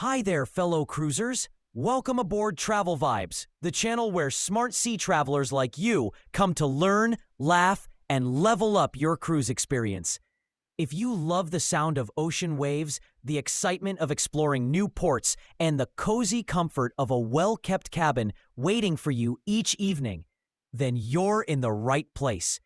Hi there, fellow cruisers. Welcome aboard TravelVibes, the channel where smart sea travelers like you come to learn, laugh, and level up your cruise experience. If you love the sound of ocean waves, the excitement of exploring new ports, and the cozy comfort of a well-kept cabin waiting for you each evening, then you're in the right place.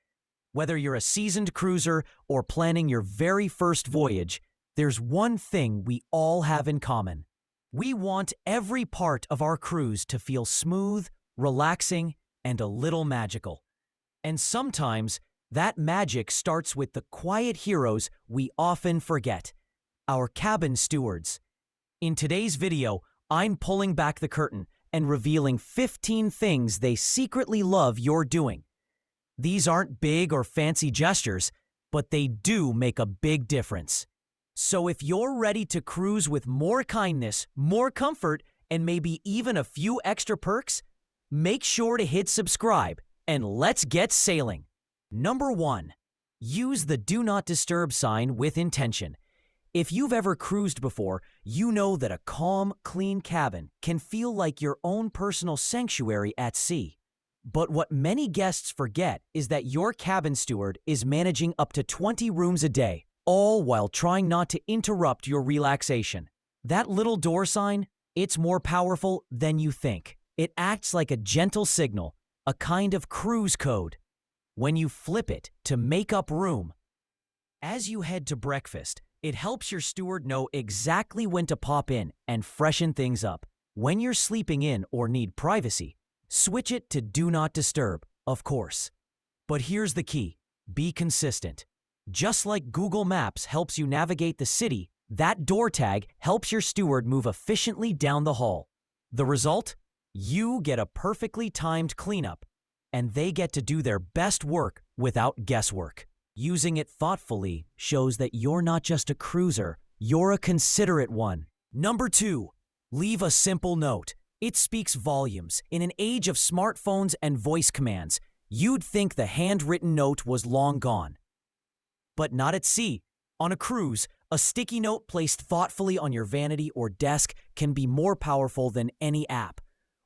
Whether you're a seasoned cruiser or planning your very first voyage, there's one thing we all have in common. We want every part of our cruise to feel smooth, relaxing, and a little magical. And sometimes, that magic starts with the quiet heroes we often forget, our cabin stewards. In today's video, I'm pulling back the curtain and revealing 15 things they secretly love you're doing. These aren't big or fancy gestures, but they do make a big difference. So if you're ready to cruise with more kindness, more comfort, and maybe even a few extra perks, make sure to hit subscribe and let's get sailing. Number 1. Use the Do Not Disturb sign with intention. If you've ever cruised before, you know that a calm, clean cabin can feel like your own personal sanctuary at sea. But what many guests forget is that your cabin steward is managing up to 20 rooms a day, all while trying not to interrupt your relaxation. That little door sign, it's more powerful than you think. It acts like a gentle signal, a kind of cruise code. When you flip it to make up room, as you head to breakfast, it helps your steward know exactly when to pop in and freshen things up. When you're sleeping in or need privacy, switch it to Do Not Disturb, of course. But here's the key: be consistent. Just like Google Maps helps you navigate the city, that door tag helps your steward move efficiently down the hall. The result? You get a perfectly timed cleanup, and they get to do their best work without guesswork. Using it thoughtfully shows that you're not just a cruiser, you're a considerate one. Number 2. Leave a simple note. It speaks volumes. In an age of smartphones and voice commands, you'd think the handwritten note was long gone. But not at sea. On a cruise, a sticky note placed thoughtfully on your vanity or desk can be more powerful than any app.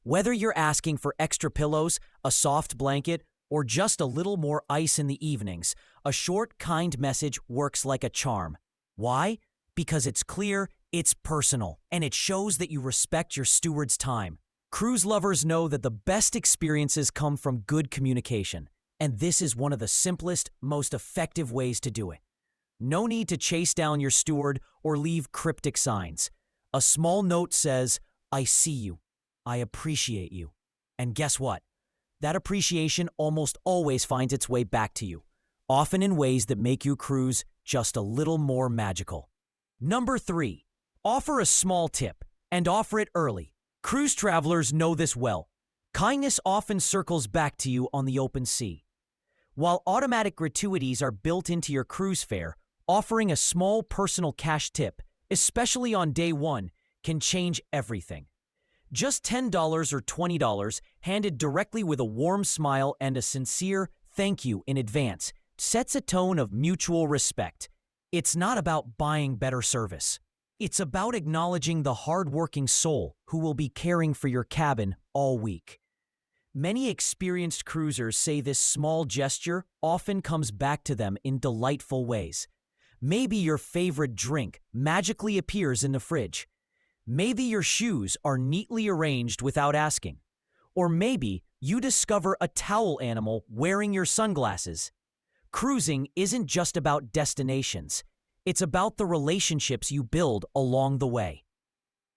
Whether you're asking for extra pillows, a soft blanket, or just a little more ice in the evenings, a short, kind message works like a charm. Why? Because it's clear, it's personal, and it shows that you respect your steward's time. Cruise lovers know that the best experiences come from good communication, and this is one of the simplest, most effective ways to do it. No need to chase down your steward or leave cryptic signs. A small note says, "I see you. I appreciate you." And guess what? That appreciation almost always finds its way back to you, often in ways that make your cruise just a little more magical. Number 3. Offer a small tip, and offer it early. Cruise travelers know this well. Kindness often circles back to you on the open sea. While automatic gratuities are built into your cruise fare, offering a small personal cash tip, especially on day 1, can change everything. Just $10 or $20 handed directly with a warm smile and a sincere thank you in advance sets a tone of mutual respect. It's not about buying better service. It's about acknowledging the hard-working soul who will be caring for your cabin all week. Many experienced cruisers say this small gesture often comes back to them in delightful ways. Maybe your favorite drink magically appears in the fridge. Maybe your shoes are neatly arranged without asking. Or maybe you discover a towel animal wearing your sunglasses. Cruising isn't just about destinations. It's about the relationships you build along the way.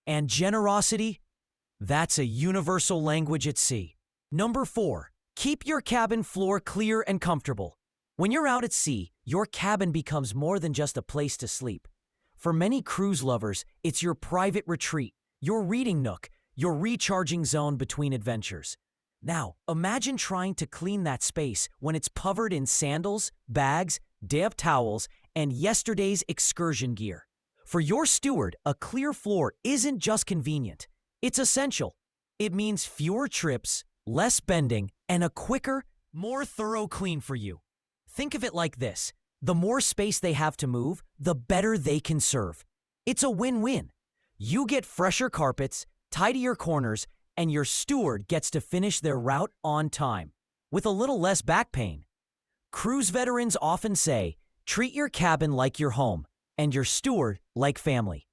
And generosity? That's a universal language at sea. Number 4. Keep your cabin floor clear and comfortable. When you're out at sea, your cabin becomes more than just a place to sleep. For many cruise lovers, it's your private retreat, your reading nook, your recharging zone between adventures. Now, imagine trying to clean that space when it's covered in sandals, bags, damp towels, and yesterday's excursion gear. For your steward, a clear floor isn't just convenient, it's essential. It means fewer trips, less bending, and a quicker, more thorough clean for you. Think of it like this: the more space they have to move, the better they can serve. It's a win-win. You get fresher carpets, tidier corners, and your steward gets to finish their route on time, with a little less back pain. Cruise veterans often say, treat your cabin like your home, and your steward like family.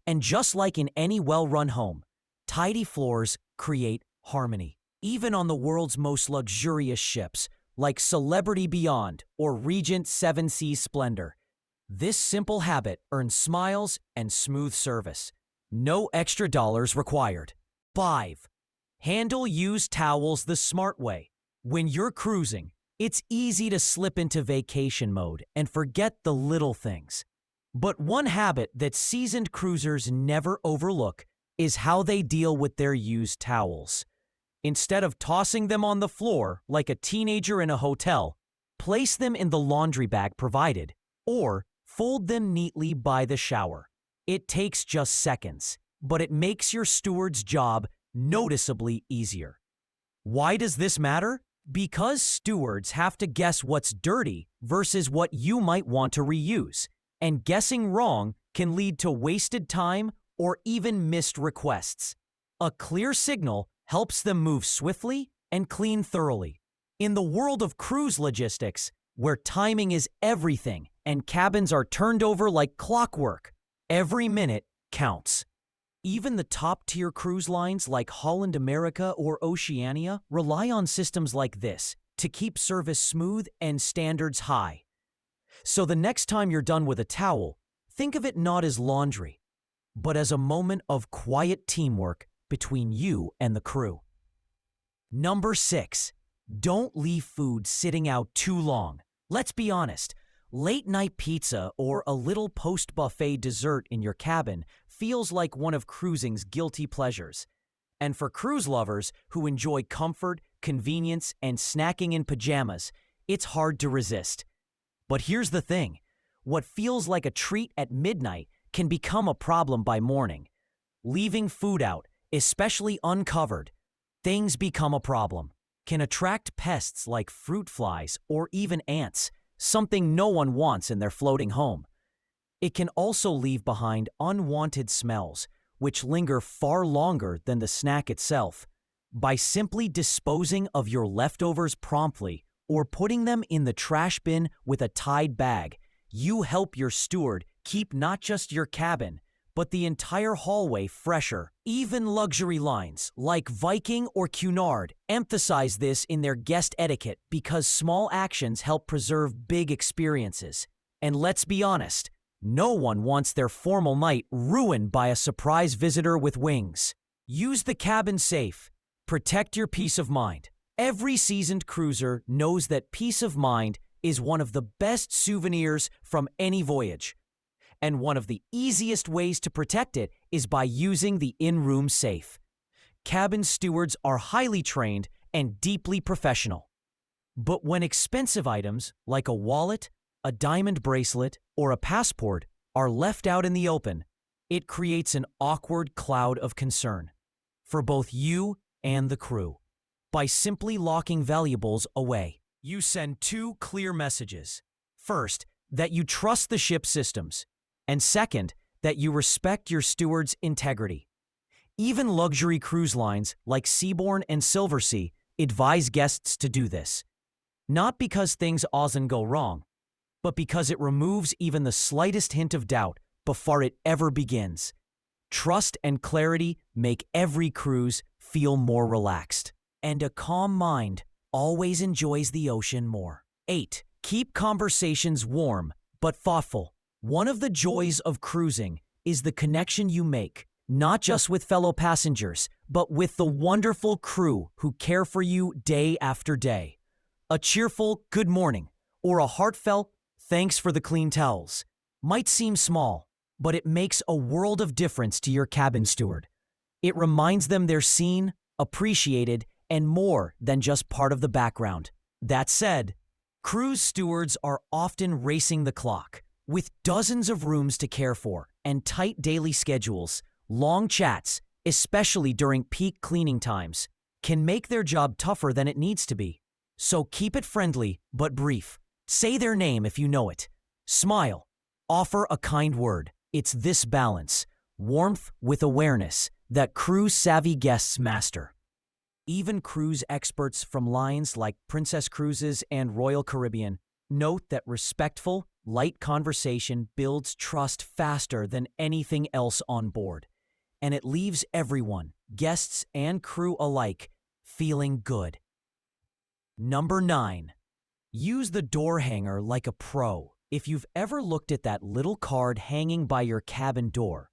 And just like in any well-run home, tidy floors create harmony. Even on the world's most luxurious ships, like Celebrity Beyond or Regent Seven Seas Splendor, this simple habit earns smiles and smooth service. No extra dollars required. 5. Handle used towels the smart way. When you're cruising, it's easy to slip into vacation mode and forget the little things. But one habit that seasoned cruisers never overlook is how they deal with their used towels. Instead of tossing them on the floor like a teenager in a hotel, place them in the laundry bag provided, or fold them neatly by the shower. It takes just seconds, but it makes your steward's job noticeably easier. Why does this matter? Because stewards have to guess what's dirty versus what you might want to reuse, and guessing wrong can lead to wasted time or even missed requests. A clear signal helps them move swiftly and clean thoroughly. In the world of cruise logistics, where timing is everything and cabins are turned over like clockwork, every minute counts. Even the top-tier cruise lines like Holland America or Oceania rely on systems like this to keep service smooth and standards high. So the next time you're done with a towel, think of it not as laundry, but as a moment of quiet teamwork between you and the crew. Number 6. Don't leave food sitting out too long. Let's be honest, late-night pizza or a little post-buffet dessert in your cabin feels like one of cruising's guilty pleasures. And for cruise lovers who enjoy comfort, convenience, and snacking in pajamas, it's hard to resist. But here's the thing. What feels like a treat at midnight can become a problem by morning. Leaving food out, especially uncovered, things become a problem. Can attract pests like fruit flies or even ants, something no one wants in their floating home. It can also leave behind unwanted smells, which linger far longer than the snack itself. By simply disposing of your leftovers promptly or putting them in the trash bin with a tied bag, you help your steward keep not just your cabin, but the entire hallway fresher. Even luxury lines like Viking or Cunard emphasize this in their guest etiquette because small actions help preserve big experiences. And let's be honest, no one wants their formal night ruined by a surprise visitor with wings. Use the cabin safe. Protect your peace of mind. Every seasoned cruiser knows that peace of mind is one of the best souvenirs from any voyage. And one of the easiest ways to protect it is by using the in-room safe. Cabin stewards are highly trained and deeply professional. But when expensive items like a wallet, a diamond bracelet, or a passport are left out in the open, it creates an awkward cloud of concern for both you and the crew. By simply locking valuables away, you send 2 clear messages. First, that you trust the ship's systems. And second, that you respect your steward's integrity. Even luxury cruise lines like Seabourn and Silversea advise guests to do this. Not because things often go wrong, but because it removes even the slightest hint of doubt before it ever begins. Trust and clarity make every cruise feel more relaxed. And a calm mind always enjoys the ocean more. 8. Keep conversations warm but thoughtful. One of the joys of cruising is the connection you make, not just with fellow passengers, but with the wonderful crew who care for you day after day. A cheerful good morning or a heartfelt thanks for the clean towels might seem small, but it makes a world of difference to your cabin steward. It reminds them they're seen, appreciated, and more than just part of the background. That said, cruise stewards are often racing the clock. With dozens of rooms to care for and tight daily schedules, long chats, especially during peak cleaning times, can make their job tougher than it needs to be. So keep it friendly but brief. Say their name if you know it. Smile. Offer a kind word. It's this balance, warmth with awareness that cruise-savvy guests master. Even cruise experts from lines like Princess Cruises and Royal Caribbean note that respectful, light conversation builds trust faster than anything else on board, and it leaves everyone, guests and crew alike, feeling good. Number 9. Use the door hanger like a pro. If you've ever looked at that little card hanging by your cabin door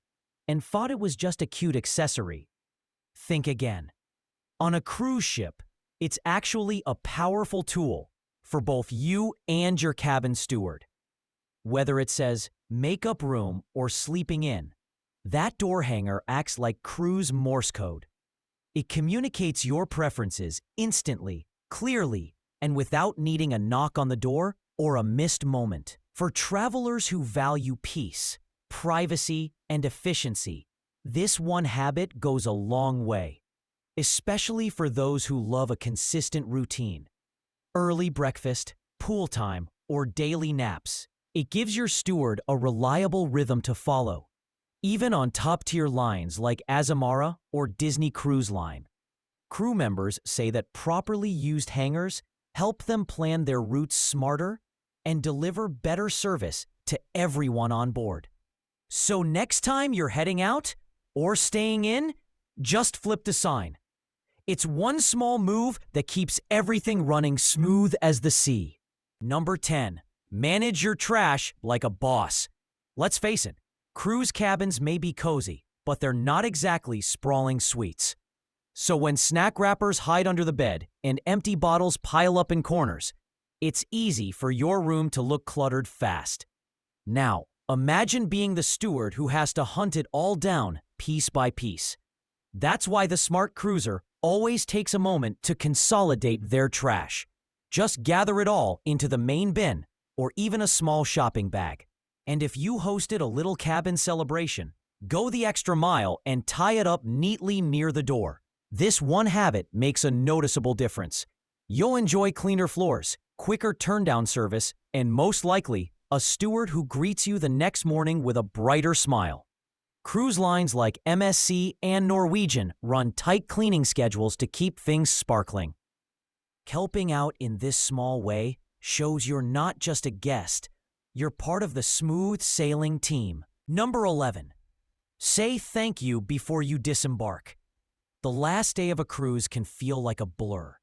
and thought it was just a cute accessory, think again. On a cruise ship, it's actually a powerful tool for both you and your cabin steward. Whether it says makeup room or sleeping in, that door hanger acts like cruise Morse code. It communicates your preferences instantly, clearly, and without needing a knock on the door or a missed moment. For travelers who value peace, privacy, and efficiency, this one habit goes a long way, especially for those who love a consistent routine. Early breakfast, pool time, or daily naps. It gives your steward a reliable rhythm to follow, even on top-tier lines like Azamara or Disney Cruise Line. Crew members say that properly used hangers help them plan their routes smarter and deliver better service to everyone on board. So next time you're heading out or staying in, just flip the sign. It's one small move that keeps everything running smooth as the sea. Number 10. Manage your trash like a boss. Let's face it, cruise cabins may be cozy, but they're not exactly sprawling suites. So when snack wrappers hide under the bed and empty bottles pile up in corners, it's easy for your room to look cluttered fast. Now, imagine being the steward who has to hunt it all down piece by piece. That's why the smart cruiser always takes a moment to consolidate their trash. Just gather it all into the main bin or even a small shopping bag. And if you hosted a little cabin celebration, go the extra mile and tie it up neatly near the door. This one habit makes a noticeable difference. You'll enjoy cleaner floors, quicker turndown service, and most likely, a steward who greets you the next morning with a brighter smile. Cruise lines like MSC and Norwegian run tight cleaning schedules to keep things sparkling. Helping out in this small way shows you're not just a guest, you're part of the smooth sailing team. Number 11. Say thank you before you disembark. The last day of a cruise can feel like a blur.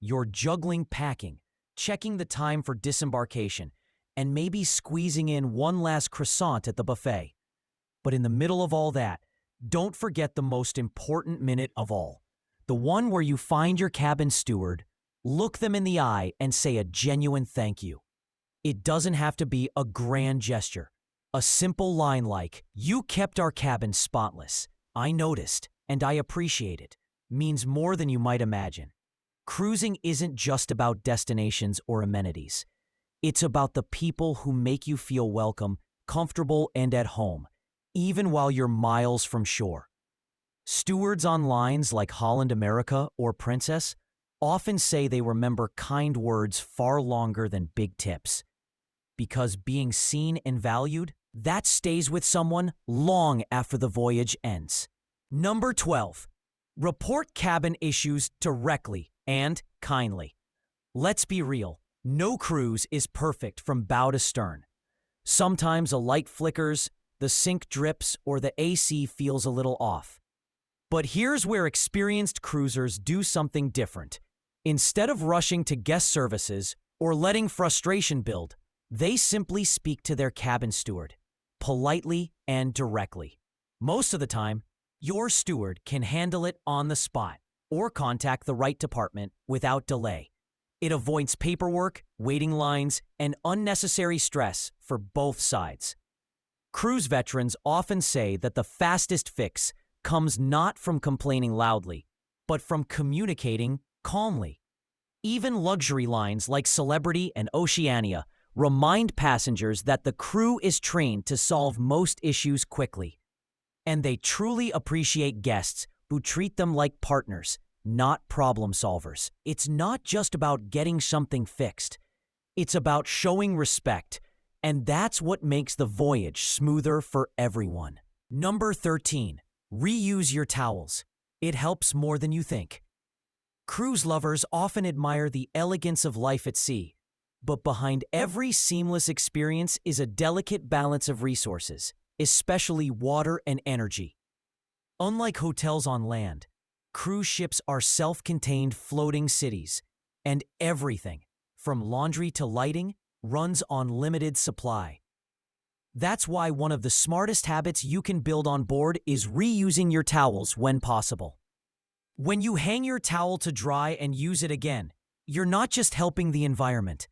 You're juggling packing, checking the time for disembarkation, and maybe squeezing in one last croissant at the buffet. But in the middle of all that, don't forget the most important minute of all. The one where you find your cabin steward, look them in the eye, and say a genuine thank you. It doesn't have to be a grand gesture. A simple line like, "You kept our cabin spotless. I noticed, and I appreciate it," means more than you might imagine. Cruising isn't just about destinations or amenities. It's about the people who make you feel welcome, comfortable, and at home, even while you're miles from shore. Stewards on lines like Holland America or Princess often say they remember kind words far longer than big tips. Because being seen and valued, that stays with someone long after the voyage ends. Number 12. Report cabin issues directly and kindly. Let's be real, no cruise is perfect from bow to stern. Sometimes a light flickers, the sink drips, or the AC feels a little off. But here's where experienced cruisers do something different. Instead of rushing to guest services or letting frustration build, they simply speak to their cabin steward, politely and directly. Most of the time, your steward can handle it on the spot or contact the right department without delay. It avoids paperwork, waiting lines, and unnecessary stress for both sides. Cruise veterans often say that the fastest fix comes not from complaining loudly, but from communicating calmly. Even luxury lines like Celebrity and Oceania remind passengers that the crew is trained to solve most issues quickly. And they truly appreciate guests who treat them like partners, not problem solvers. It's not just about getting something fixed. It's about showing respect, and that's what makes the voyage smoother for everyone. Number 13. Reuse your towels. It helps more than you think. Cruise lovers often admire the elegance of life at sea, but behind every seamless experience is a delicate balance of resources, especially water and energy. Unlike hotels on land, cruise ships are self-contained floating cities, and everything, from laundry to lighting, runs on limited supply. That's why one of the smartest habits you can build on board is reusing your towels when possible. When you hang your towel to dry and use it again, you're not just helping the environment.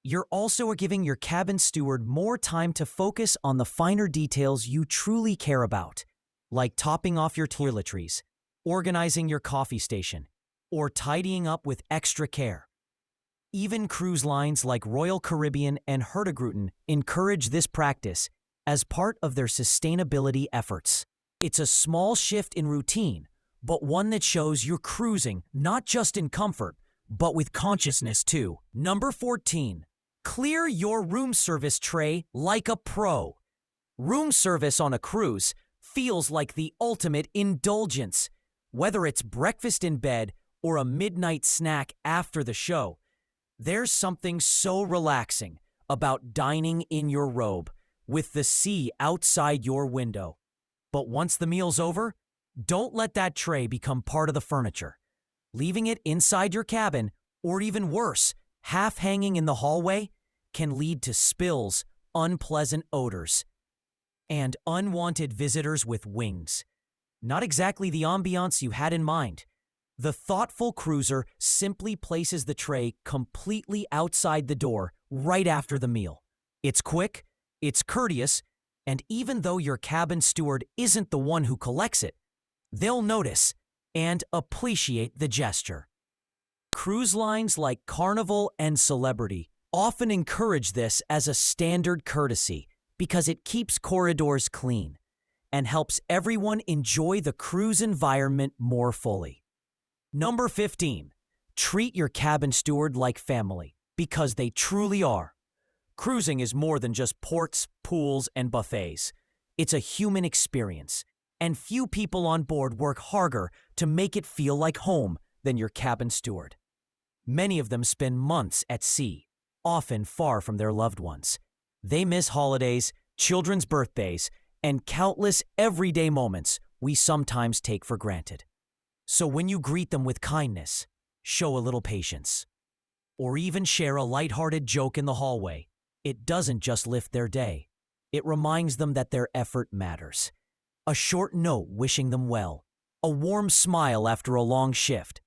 You're also giving your cabin steward more time to focus on the finer details you truly care about, like topping off your toiletries, organizing your coffee station, or tidying up with extra care. Even cruise lines like Royal Caribbean and Hurtigruten encourage this practice as part of their sustainability efforts. It's a small shift in routine, but one that shows you're cruising not just in comfort, but with consciousness too. Number 14. Clear your room service tray like a pro. Room service on a cruise feels like the ultimate indulgence. Whether it's breakfast in bed or a midnight snack after the show, there's something so relaxing about dining in your robe with the sea outside your window. But once the meal's over, don't let that tray become part of the furniture. Leaving it inside your cabin, or even worse, half hanging in the hallway, can lead to spills, unpleasant odors, and unwanted visitors with wings. Not exactly the ambiance you had in mind. The thoughtful cruiser simply places the tray completely outside the door right after the meal. It's quick, it's courteous, and even though your cabin steward isn't the one who collects it, they'll notice and appreciate the gesture. Cruise lines like Carnival and Celebrity often encourage this as a standard courtesy because it keeps corridors clean and helps everyone enjoy the cruise environment more fully. Number 15. Treat your cabin steward like family, because they truly are. Cruising is more than just ports, pools, and buffets. It's a human experience, and few people on board work harder to make it feel like home than your cabin steward. Many of them spend months at sea, often far from their loved ones. They miss holidays, children's birthdays, and countless everyday moments we sometimes take for granted. So when you greet them with kindness, show a little patience, or even share a lighthearted joke in the hallway, it doesn't just lift their day. It reminds them that their effort matters. A short note wishing them well, a warm smile after a long shift,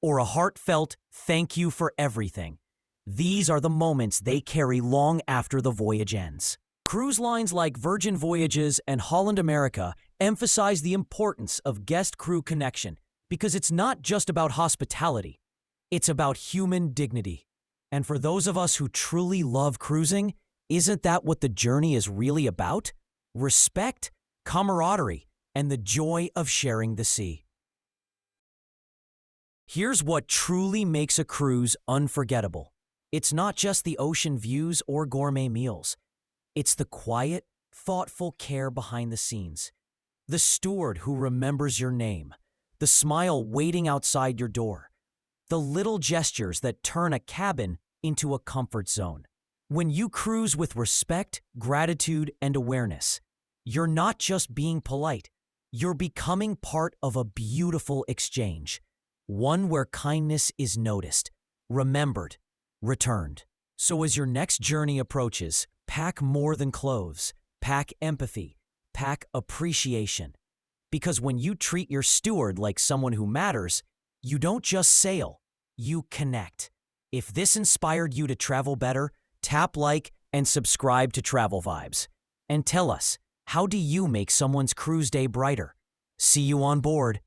or a heartfelt thank you for everything. These are the moments they carry long after the voyage ends. Cruise lines like Virgin Voyages and Holland America emphasize the importance of guest-crew connection because it's not just about hospitality, it's about human dignity. And for those of us who truly love cruising, isn't that what the journey is really about? Respect, camaraderie, and the joy of sharing the sea. Here's what truly makes a cruise unforgettable. It's not just the ocean views or gourmet meals. It's the quiet, thoughtful care behind the scenes. The steward who remembers your name. The smile waiting outside your door. The little gestures that turn a cabin into a comfort zone. When you cruise with respect, gratitude, and awareness, you're not just being polite. You're becoming part of a beautiful exchange. One where kindness is noticed, remembered, returned. So as your next journey approaches, pack more than clothes. Pack empathy. Pack appreciation. Because when you treat your steward like someone who matters, you don't just sail, you connect. If this inspired you to travel better, tap like and subscribe to TravelVibes. And tell us, how do you make someone's cruise day brighter? See you on board.